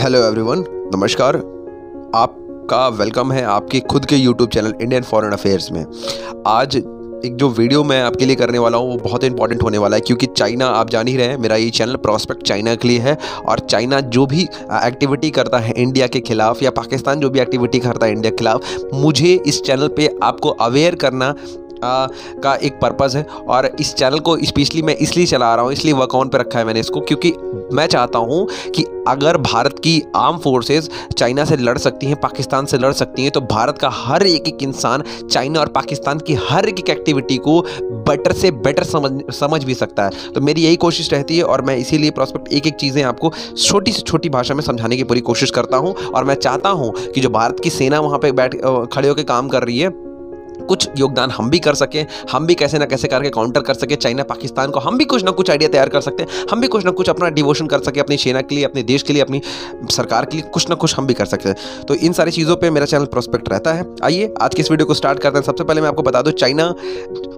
Hello everyone, नमस्कार। आपका welcome है आपके खुद के YouTube channel Indian foreign affairs में। आज एक जो वीडियो मैं आपके लिए करने वाला हूँ वो बहुत इंपॉर्टेंट होने वाला है, क्योंकि चाइना, आप जान ही रहे हैं, मेरा ये चैनल प्रॉस्पेक्ट चाइना के लिए है। और चाइना जो भी एक्टिविटी करता है इंडिया के खिलाफ, या पाकिस्तान जो भी एक्टिविटी करता है इंडिया के खिलाफ, मुझे इस चैनल पे आपको अवेयर करना का एक पर्पज़ है। और इस चैनल को स्पेशली मैं इसलिए चला रहा हूँ, इसलिए वर्क ऑन पे रखा है मैंने इसको, क्योंकि मैं चाहता हूँ कि अगर भारत की आर्म फोर्सेस चाइना से लड़ सकती हैं, पाकिस्तान से लड़ सकती हैं, तो भारत का हर एक इंसान चाइना और पाकिस्तान की हर एक एक्टिविटी को बेटर से बेटर समझ भी सकता है। तो मेरी यही कोशिश रहती है, और मैं इसीलिए प्रॉस्पेक्ट एक चीज़ें आपको छोटी से छोटी भाषा में समझाने की पूरी कोशिश करता हूँ। और मैं चाहता हूँ कि जो भारत की सेना वहाँ पर खड़े होकर काम कर रही है, कुछ योगदान हम भी कर सकें, हम भी कैसे ना कैसे करके काउंटर कर सके चाइना पाकिस्तान को, हम भी कुछ ना कुछ आइडिया तैयार कर सकते हैं, हम भी कुछ ना कुछ अपना डिवोशन कर सके अपनी सेना के लिए, अपने देश के लिए, अपनी सरकार के लिए, कुछ ना कुछ हम भी कर सकते हैं। तो इन सारी चीज़ों पे मेरा चैनल प्रोस्पेक्ट रहता है। आइए आज की इस वीडियो को स्टार्ट करते हैं। सबसे पहले मैं आपको बता दूं, चाइना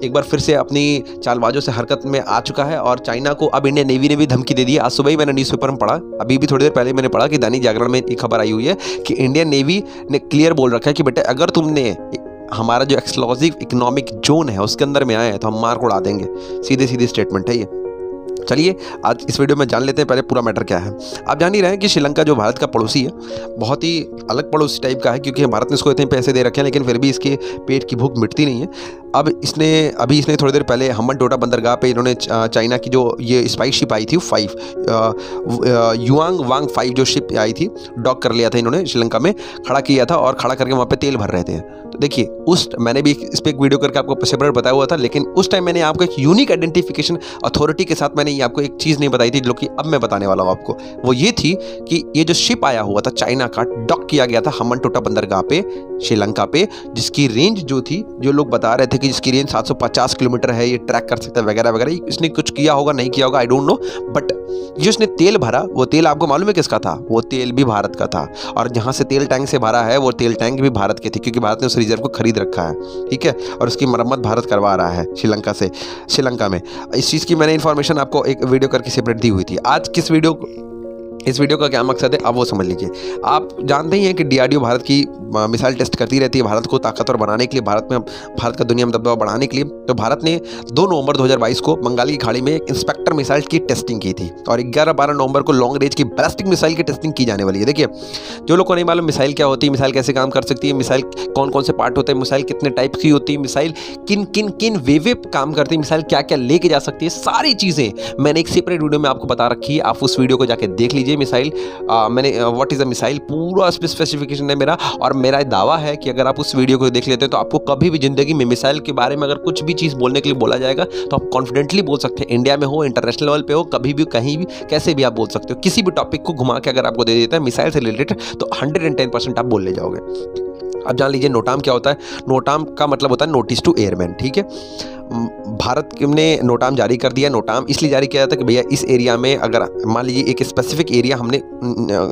एक बार फिर से अपनी चालबाजों से हरकत में आ चुका है, और चाइना को अब इंडियन नेवी ने भी धमकी दे दी है। आज सुबह ही मैंने न्यूज़पेपर में पढ़ा, अभी भी थोड़ी देर पहले मैंने पढ़ा कि दैनिक जागरण में एक खबर आई हुई है कि इंडियन नेवी ने क्लियर बोल रखा है कि बेटा, अगर तुमने हमारा जो एक्सक्लूसिव इकोनॉमिक जोन है उसके अंदर में आए हैं तो हम मार को उड़ा देंगे। सीधे सीधे स्टेटमेंट है ये। चलिए आज इस वीडियो में जान लेते हैं पहले पूरा मैटर क्या है। आप जान ही रहे हैं कि श्रीलंका जो भारत का पड़ोसी है, बहुत ही अलग पड़ोसी टाइप का है, क्योंकि भारत ने इसको इतने पैसे दे रखे हैं, लेकिन फिर भी इसके पेट की भूख मिटती नहीं है। अभी इसने थोड़ी देर पहले हम्बनटोटा बंदरगाह पे इन्होंने चाइना की जो ये स्पाइस शिप आई थी 5 युआंग वांग 5 जो शिप आई थी, डॉक कर लिया था इन्होंने, श्रीलंका में खड़ा किया था, और खड़ा करके वहाँ पे तेल भर रहे थे। तो देखिए, मैंने भी इस पर एक वीडियो करके आपको सेपरेट बताया हुआ था, लेकिन उस टाइम मैंने आपको एक यूनिक आइडेंटिफिकेशन अथॉरिटी के साथ मैंने ये आपको एक चीज़ नहीं बताई थी, जो कि अब मैं बताने वाला हूँ आपको। वो ये थी कि ये जो शिप आया हुआ था चाइना का, डॉक किया गया था हम्बनटोटा बंदरगाह पे श्रीलंका पे, जिसकी रेंज जो थी, जो लोग बता रहे थे कि जिसकी रेंज 750 किलोमीटर है, ये ट्रैक कर सकता है वगैरह वगैरह। इसने कुछ किया होगा, नहीं किया होगा, आई डोंट नो, बट जो इसने तेल भरा वो तेल आपको मालूम है किसका था? वो तेल भी भारत का था। और जहाँ से तेल टैंक से भरा है वो तेल टैंक भी भारत के थे, क्योंकि भारत ने उस रिजर्व को खरीद रखा है, ठीक है। और उसकी मरम्मत भारत करवा रहा है श्रीलंका में। इस चीज़ की मैंने इन्फॉर्मेशन आपको एक वीडियो करके सेपरेट दी हुई थी। आज इस वीडियो का क्या मकसद है आप वो समझ लीजिए। आप जानते ही हैं कि डीआरडीओ भारत की मिसाइल टेस्ट करती रहती है, भारत को ताकतवर बनाने के लिए, भारत का दुनिया में दबदबा बढ़ाने के लिए। तो भारत ने 2 नवंबर 2022 को बंगाल की खाड़ी में एक इंस्पेक्टर मिसाइल की टेस्टिंग की थी, और 11-12 नवंबर को लॉन्ग रेंज की बैलिस्टिक मिसाइल की टेस्टिंग की जाने वाली है। देखिए, जो लोग को नहीं मालूम मिसाइल क्या होती है, मिसाइल कैसे काम कर सकती है, मिसाइल कौन कौन से पार्ट होते हैं, मिसाइल कितने टाइप की होती है, मिसाइल किन वे काम करती है, मिसाइल क्या क्या लेके जा सकती है, सारी चीज़ें मैंने एक सेपरेट वीडियो में आपको बता रखी है। आप उस वीडियो को जाके देख लीजिए। मिसाइल मैंने व्हाट इज़ अ मिसाइल पूरा स्पेसिफिकेशन है मेरा, और मेरा दावा है कि अगर आप उस वीडियो को देख लेते हैं तो आपको कभी भी ज़िंदगी में मिसाइल के बारे में अगर कुछ भी चीज़ बोलने के लिए बोला जाएगा तो आप कॉन्फिडेंटली बोल सकते हैं। इंडिया में हो, इंटरनेशनल लेवल पे हो, कभी भी, कहीं भी, कैसे भी आप बोल सकते हो। किसी भी टॉपिक को घुमा के अगर आपको दे देता है मिसाइल से रिलेटेड, तो 110% आप बोल ले जाओगे। अब जान लीजिए नोटाम क्या होता है। नोटाम का मतलब होता है नोटिस टू एयरमैन, ठीक है। भारत ने नोटाम जारी कर दिया। नोटाम इसलिए जारी किया जाता है कि भैया इस एरिया में, अगर मान लीजिए एक स्पेसिफिक एरिया हमने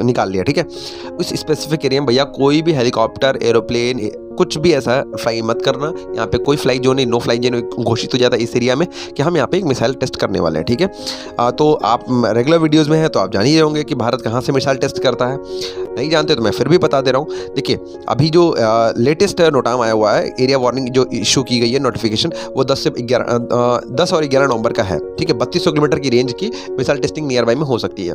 निकाल लिया, ठीक है, उस स्पेसिफिक एरिया में भैया कोई भी हेलीकॉप्टर, एरोप्लेन, कुछ भी ऐसा फ्लाई मत करना। यहाँ पे कोई फ्लाई जोन नहीं, नो फ्लाई जोन घोषित हो जाता है इस एरिया में कि हम यहाँ पे एक मिसाइल टेस्ट करने वाले हैं, ठीक है। तो आप रेगुलर वीडियोस में हैं तो आप जान ही होंगे कि भारत कहाँ से मिसाइल टेस्ट करता है। नहीं जानते तो मैं फिर भी बता दे रहा हूँ। देखिए, अभी जो लेटेस्ट नोटाम आया हुआ है, एरिया वार्निंग जो इशू की गई है नोटिफिकेशन, वो 10 और 11 नवंबर का है, ठीक है। 3200 किलोमीटर की रेंज की मिसाइल टेस्टिंग नियर बाई में हो सकती है।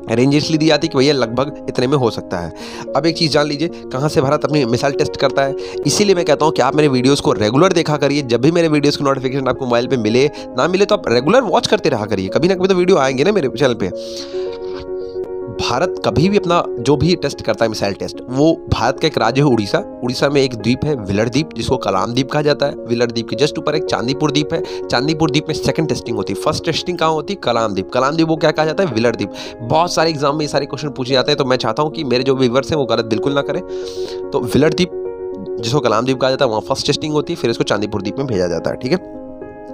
रेंज इसलिए दी जाती है कि भैया लगभग इतने में हो सकता है। अब एक चीज़ जान लीजिए, कहाँ से भारत अपनी मिसाइल टेस्ट करता है। इसीलिए मैं कहता हूँ कि आप मेरे वीडियोस को रेगुलर देखा करिए। जब भी मेरे वीडियोस की नोटिफिकेशन आपको मोबाइल पे मिले ना मिले, तो आप रेगुलर वॉच करते रहा करिए। कभी ना कभी तो वीडियो आएंगे ना मेरे चैनल पे। भारत कभी भी अपना जो भी टेस्ट करता है मिसाइल टेस्ट, वो भारत का एक राज्य है उड़ीसा। उड़ीसा में एक द्वीप है विलर द्वीप, जिसको कलाम द्वीप कहा जाता है। विलर द्वीप के जस्ट ऊपर एक चांदीपुर द्वीप है। चांदीपुर द्वीप में सेकंड टेस्टिंग होती है। फर्स्ट टेस्टिंग कहाँ होती है? कलाम द्वीप। कलाम द्वीप वो क्या कहा जाता है? विलर द्वीप। बहुत सारे एग्जाम में ये सारे क्वेश्चन पूछे जाते हैं, तो मैं चाहता हूँ कि मेरे जो व्यूअर्स हैं वो गलत बिल्कुल ना करें। तो विलर द्वीप, जिसको कलाम द्वीप कहा जाता है, वहाँ फर्स्ट टेस्टिंग होती है, फिर इसको चांदीपुर द्वीप में भेजा जाता है, ठीक है।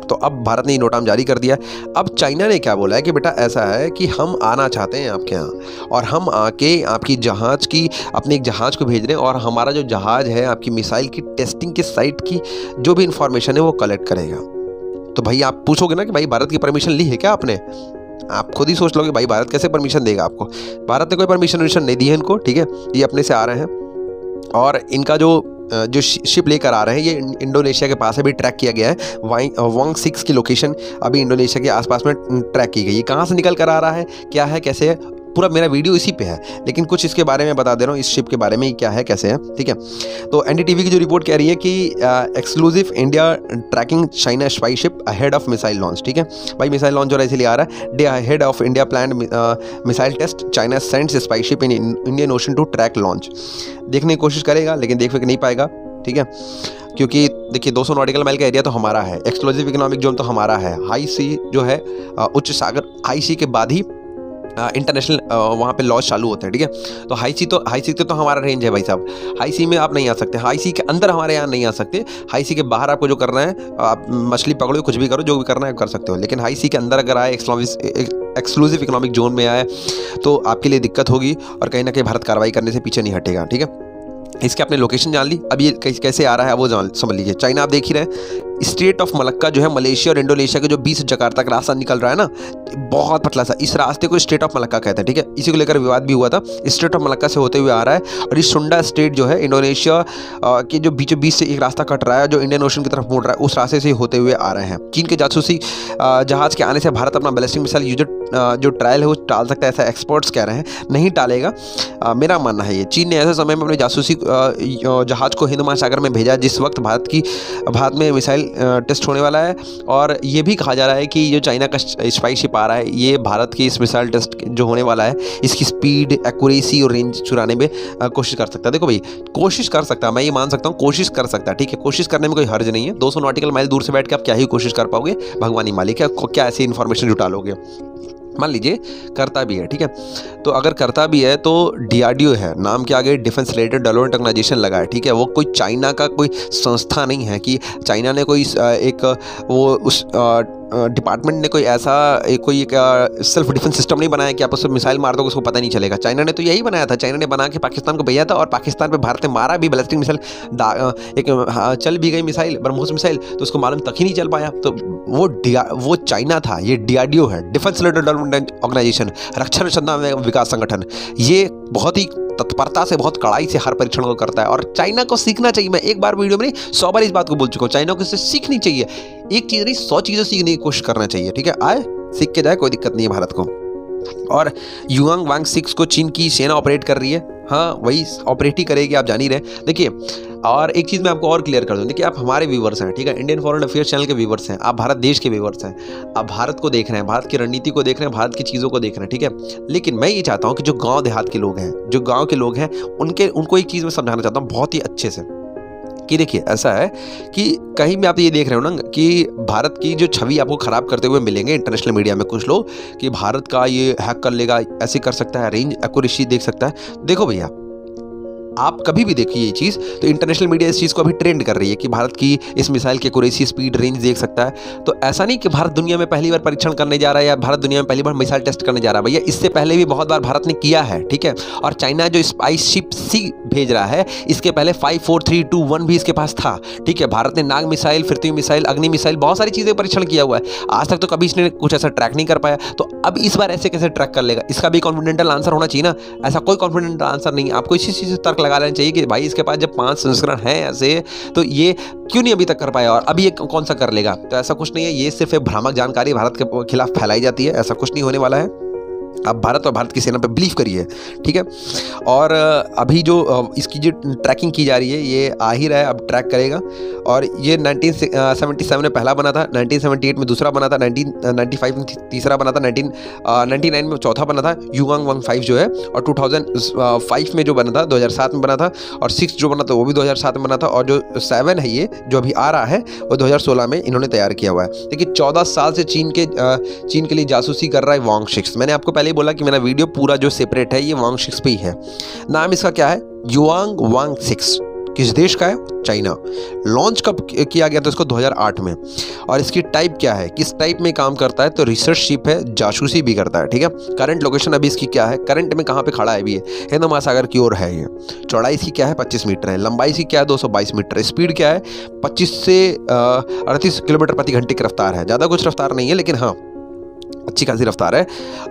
तो अब भारत ने ये नोटाम जारी कर दिया। अब चाइना ने क्या बोला है कि बेटा ऐसा है कि हम आना चाहते हैं आपके यहाँ, और हम आके आपकी जहाज़ की, अपने एक जहाज़ को भेज रहे हैं, और हमारा जो जहाज़ है आपकी मिसाइल की टेस्टिंग के साइट की जो भी इंफॉर्मेशन है वो कलेक्ट करेगा। तो भाई आप पूछोगे ना कि भाई भारत की परमिशन ली है क्या आपने? आप खुद ही सोच लो कि भाई भारत कैसे परमिशन देगा आपको। भारत ने कोई परमिशन नहीं दी है इनको, ठीक है, ये अपने से आ रहे हैं। और इनका जो शिप लेकर आ रहे हैं ये इंडोनेशिया के पास अभी ट्रैक किया गया है। वांग 6 की लोकेशन अभी इंडोनेशिया के आसपास में ट्रैक की गई है। कहाँ से निकल कर आ रहा है, क्या है, कैसे है, पूरा मेरा वीडियो इसी पे है, लेकिन कुछ इसके बारे में बता दे रहा हूँ, इस शिप के बारे में क्या है, कैसे है, ठीक है। तो एनडीटीवी की जो रिपोर्ट कह रही है कि exclusive India tracking China spy ship ahead of missile launch, ठीक है भाई, मिसाइल लॉन्च हो रहा है इसलिए आ रहा है। Day ahead of India plan missile test, China sends spy ship in Indian Ocean to track launch. देखने की कोशिश करेगा लेकिन देख नहीं पाएगा, ठीक है, क्योंकि देखिए 200 नॉटिकल माइल का एरिया तो हमारा है, एक्सक्लूसिव इकोनॉमिक जोन तो हमारा है, हाई सी जो है उच्च सागर, हाई सी के बाद ही इंटरनेशनल वहाँ पे लॉन्च चालू होते हैं, ठीक है। तो हाई सी तो हमारा रेंज है भाई साहब, हाई सी में आप नहीं आ सकते, हाई सी के अंदर हमारे यहाँ नहीं आ सकते, हाई सी के बाहर आपको जो करना है, आप मछली पकड़ो, कुछ भी करो, जो भी करना है कर सकते हो, लेकिन हाई सी के अंदर अगर आए, एक्सक्लूसिव इकोनॉमिक जोन में आए तो आपके लिए दिक्कत होगी और कहीं ना कहीं भारत कार्रवाई करने से पीछे नहीं हटेगा, ठीक है। इसके आपने लोकेशन जान ली, अब ये कैसे आ रहा है वो समझ लीजिए। चाइना आप देख ही रहे, स्ट्रेट ऑफ मलक्का जो है मलेशिया और इंडोनेशिया के जो 20 जकार्ता का रास्ता निकल रहा है ना, बहुत पतला सा, इस रास्ते को स्ट्रेट ऑफ मलक्का कहते हैं, ठीक है। इसी को लेकर विवाद भी हुआ था, स्ट्रेट ऑफ मलक्का से होते हुए आ रहा है। और ये सुंडा स्ट्रेट जो है इंडोनेशिया के जो बीचों बीच से एक रास्ता कट रहा है जो इंडियन ओशन की तरफ मुड़ रहा है, उस रास्ते से होते हुए आ रहे हैं। चीन के जासूसी जहाज के आने से भारत अपना बैलिस्टिक मिसाइल यूजर जो ट्रायल है वो टाल सकता है, ऐसा एक्सपर्ट्स कह रहे हैं, नहीं टालेगा, मेरा मानना है ये। चीन ने ऐसे समय में अपने जासूसी जहाज को हिंद महासागर में भेजा जिस वक्त भारत में मिसाइल टेस्ट होने वाला है, और ये भी कहा जा रहा है कि जो चाइना का स्पाई शिप आ रहा है ये भारत की इस मिसाइल टेस्ट जो होने वाला है इसकी स्पीड, एक्यूरेसी और रेंज चुराने में कोशिश कर सकता है। देखो भाई, कोशिश कर सकता है, मैं ये मान सकता हूँ, कोशिश कर सकता है, ठीक है, कोशिश करने में कोई हर्ज नहीं है। 200 नॉटिकल माइल दूर से बैठ के आप क्या ही कोशिश कर पाओगे, भगवान ही मालिक है, क्या ऐसी इन्फॉर्मेशन जुटा लोगे। मान लीजिए करता भी है, ठीक है, तो अगर करता भी है तो डीआरडीओ है, नाम के आगे डिफेंस रिलेटेड डेवलपमेंट ऑर्गेनाइजेशन लगा है, ठीक है, वो कोई चाइना का कोई संस्था नहीं है कि चाइना ने कोई एक वो उस डिपार्टमेंट ने कोई ऐसा कोई सेल्फ डिफेंस सिस्टम नहीं बनाया कि आप उससे मिसाइल मार दो उसको पता नहीं चलेगा। चाइना ने तो यही बनाया था, चाइना ने बना के पाकिस्तान को भेजा था और पाकिस्तान पे भारत ने मारा भी बैलिस्टिक मिसाइल, एक चल भी गई मिसाइल, ब्रह्मोस मिसाइल, तो उसको मालूम तक ही नहीं चल पाया। तो वो चाइना था, ये डीआरडीओ है, डिफेंस रिलेटेड डेवलपमेंट ऑर्गेनाइजेशन, रक्षा अनुसंधान विकास संगठन, ये बहुत ही तत्परता से, बहुत कड़ाई से हर परीक्षण को करता है और चाइना को सीखना चाहिए। मैं एक बार वीडियो में नहीं 100 बार इस बात को बोल चुका हूँ, चाइना को इससे सीखनी चाहिए, एक चीज़ नहीं 100 चीज़ें सीखने की कोशिश करना चाहिए, ठीक है, आए सीख के जाए, कोई दिक्कत नहीं है भारत को। और युआंग वांग 6 को चीन की सेना ऑपरेट कर रही है, हाँ वही ऑपरेट ही करेगी, आप जान ही रहे। देखिए, और एक चीज़ मैं आपको और क्लियर कर दूँ, देखिए आप हमारे व्यूवर्स हैं, ठीक है, इंडियन फॉरेन अफेयर्स चैनल के व्यूवर्स हैं, आप भारत देश के व्यूवर्स हैं, आप भारत को देख रहे हैं, भारत की रणनीति को देख रहे हैं, भारत की चीज़ों को देख रहे हैं, ठीक है। लेकिन मैं ये चाहता हूँ कि जो गाँव देहात के लोग हैं, जो गाँव के लोग हैं, उनको एक चीज़ मैं समझाना चाहता हूँ बहुत ही अच्छे से, कि देखिए ऐसा है कि कहीं भी आप ये देख रहे हो ना कि भारत की जो छवि आपको ख़राब करते हुए मिलेंगे इंटरनेशनल मीडिया में कुछ लोग, कि भारत का ये हैक कर लेगा, ऐसे कर सकता है, रेंज एक्यूरेसी देख सकता है। देखो भैया, आप कभी भी देखिए ये चीज़, तो इंटरनेशनल मीडिया इस चीज़ को अभी ट्रेंड कर रही है कि भारत की इस मिसाइल की एक्यूरेसी, स्पीड, रेंज देख सकता है। तो ऐसा नहीं कि भारत दुनिया में पहली बार परीक्षण करने जा रहा है या भारत दुनिया में पहली बार मिसाइल टेस्ट करने जा रहा है, भैया इससे पहले भी बहुत बार भारत ने किया है, ठीक है। और चाइना जो स्पाइस शिप सी भेज रहा है, इसके पहले 5, 4, 3, 2, 1 भी इसके पास था, ठीक है। भारत ने नाग मिसाइल, पृथ्वी मिसाइल, अग्नि मिसाइल, बहुत सारी चीज़ें परीक्षण किया हुआ है, आज तक तो कभी इसने कुछ ऐसा ट्रैक नहीं कर पाया। तो अब इस बार ऐसे कैसे ट्रैक कर लेगा, इसका भी कॉन्फिडेंशियल आंसर होना चाहिए ना। ऐसा कोई कॉन्फिडेंशियल आंसर नहीं, आपको इसी चीज़ से तर्क लगा लेना चाहिए कि भाई इसके पास जब 5 संस्करण हैं ऐसे, तो ये क्यों नहीं अभी तक कर पाया और अभी ये कौन सा कर लेगा। तो ऐसा कुछ नहीं है, ये सिर्फ एक भ्रामक जानकारी भारत के खिलाफ फैलाई जाती है, ऐसा कुछ नहीं होने वाला है। आप भारत और भारत की सेना पे बिलीव करिए, ठीक है। और अभी जो इसकी जो ट्रैकिंग की जा रही है ये आ ही रहा है, अब ट्रैक करेगा। और ये 1977 में पहला बना था, 1978 में दूसरा बना था, 1995 में तीसरा बना था, 1999 में चौथा बना था युआंग वांग 5 जो है, और 2005 में जो बना था 2007 में बना था, और 6 जो बना था वो भी 2007 में बना था, और जो 7 है ये जो अभी आ रहा है वो 2016 में इन्होंने तैयार किया हुआ है। देखिए 14 साल से चीन के लिए जासूसी कर रहा है वांग 6। मैंने आपको पहले बोला कि मेरा वीडियो पूरा जो सेपरेट है ये वांग 6 पे ही है। नाम इसका क्या है, युआंग वांग 6। किस देश का है, चाइना। लॉन्च कब किया गया था इसको, 2008 में। और इसकी टाइप क्या है, किस टाइप में काम करता है, तो रिसर्च शिप है, जासूसी भी करता है, ठीक है। करंट लोकेशन अभी इसकी क्या है, करंट में कहाँ पे खड़ा है अभी, हिंद महासागर की ओर है ये। चौड़ाई इसकी क्या है, 25 मीटर है। लंबाई इसकी क्या है, 222 मीटर। स्पीड क्या है, 25 से 38 किलोमीटर प्रति घंटे की रफ्तार है। ज़्यादा कुछ रफ्तार नहीं है, लेकिन हाँ अच्छी खासी रफ्तार है।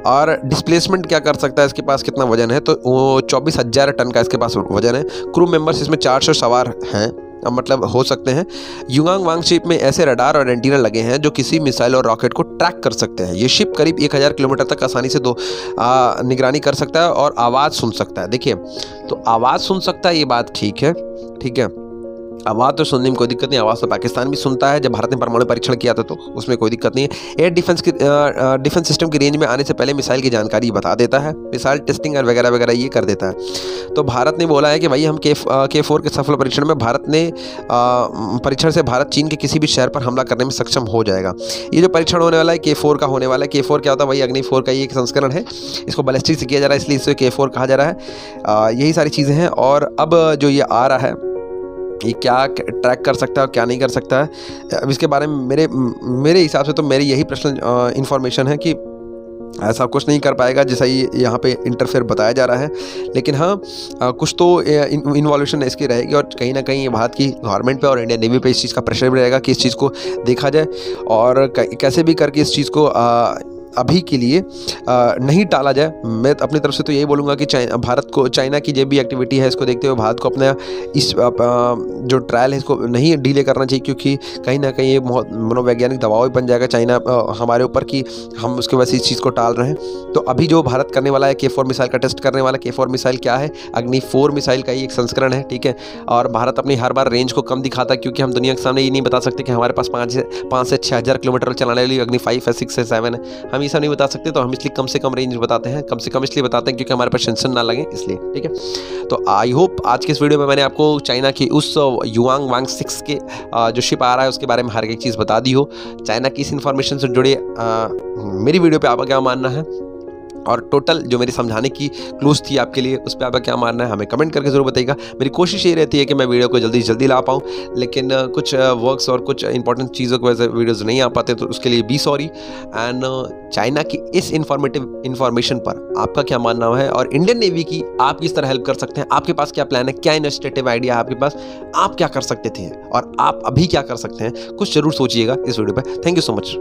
और डिस्प्लेसमेंट क्या कर सकता है, इसके पास कितना वजन है, तो वो 24,000 टन का इसके पास वजन है। क्रू मेंबर्स इसमें 400 सवार हैं, मतलब हो सकते हैं। युगांग वांग शिप में ऐसे रडार और एंटीना लगे हैं जो किसी मिसाइल और रॉकेट को ट्रैक कर सकते हैं। ये शिप करीब 1000 किलोमीटर तक आसानी से निगरानी कर सकता है और आवाज़ सुन सकता है। देखिए, तो आवाज़ सुन सकता है, ये बात ठीक है, ठीक है, आवाज़ तो सुनने में कोई दिक्कत नहीं। आवाज़ तो पाकिस्तान भी सुनता है, जब भारत ने परमाणु परीक्षण किया था तो उसमें कोई दिक्कत नहीं है। एयर डिफेंस सिस्टम की रेंज में आने से पहले मिसाइल की जानकारी बता देता है, मिसाइल टेस्टिंग और वगैरह वगैरह ये कर देता है। तो भारत ने बोला है कि भाई हम K4 के सफल परीक्षण में परीक्षण से भारत चीन के किसी भी शहर पर हमला करने में सक्षम हो जाएगा। ये जो परीक्षण होने वाला है K4 का होने वाला है। K4 क्या होता है, वही अग्नि 4 का ही एक संस्करण है। इसको बैलिस्टिक से किया जा रहा है, इसलिए इसे K4 कहा जा रहा है। यही सारी चीज़ें हैं। और अब जो ये आ रहा है, ये क्या ट्रैक कर सकता है और क्या नहीं कर सकता है, अब इसके बारे में मेरे हिसाब से तो मेरी यही पर्सनल इन्फॉर्मेशन है कि ऐसा कुछ नहीं कर पाएगा जैसा ये यहाँ पे इंटरफेयर बताया जा रहा है। लेकिन हाँ, कुछ तो इन्वॉल्यूशन इसकी रहेगी और कहीं ना कहीं भारत की गवर्नमेंट पे और इंडियन नेवी पे इस चीज़ का प्रेशर भी रहेगा कि इस चीज़ को देखा जाए और कैसे भी करके इस चीज़ को अभी के लिए नहीं टाला जाए। मैं अपनी तरफ से तो यही बोलूँगा कि भारत को चाइना की जो भी एक्टिविटी है इसको देखते हुए भारत को अपना इस जो ट्रायल है इसको नहीं डिले करना चाहिए, क्योंकि कहीं ना कहीं ये बहुत मनोवैज्ञानिक दबाव भी बन जाएगा चाइना हमारे ऊपर कि हम उसके वजह से इस चीज़ को टाल रहे हैं। तो अभी जो भारत करने वाला है K4 मिसाइल का टेस्ट करने वाला, K4 मिसाइल क्या है, अग्नि 4 मिसाइल का ही एक संस्करण है, ठीक है। और भारत अपनी हर बार रेंज को कम दिखाता है, क्योंकि हम दुनिया के सामने ये नहीं बता सकते कि हमारे पास 5 से 6,000 किलोमीटर चलाने वाली अग्नि 5 है, 6 है, 7 है, हम ये सब नहीं बता सकते। तो हम इसलिए कम से कम रेंज बताते हैं, कम से कम इसलिए बताते हैं क्योंकि हमारे पास टेंशन ना लगे, इसलिए, ठीक है। तो आई होप आज के इस वीडियो में मैंने आपको चाइना की उस युगांग वांग 6 के जो शिप आ रहा है उसके बारे में हर एक चीज़ बता दी हो। चाइना की इस इन्फॉर्मेशन से जुड़े मेरी वीडियो पे आपका क्या मानना है और टोटल जो मेरी समझाने की क्लूज थी आपके लिए, उस पर आपका क्या मानना है हमें कमेंट करके ज़रूर बताइएगा। मेरी कोशिश ये रहती है कि मैं वीडियो को जल्दी से जल्दी ला पाऊँ, लेकिन कुछ वर्क्स और कुछ इंपॉर्टेंट चीज़ों की वजह से वीडियोज़ नहीं आ पाते, तो उसके लिए बी सॉरी। एंड चाइना की इस इन्फॉर्मेशन पर आपका क्या मानना है और इंडियन नेवी की आप किस तरह हेल्प कर सकते हैं, आपके पास क्या प्लान है, क्या इनिशिएटिव आइडिया है आपके पास, आप क्या कर सकते थे और आप अभी क्या कर सकते हैं, कुछ ज़रूर सोचिएगा इस वीडियो पर। Thank you so much.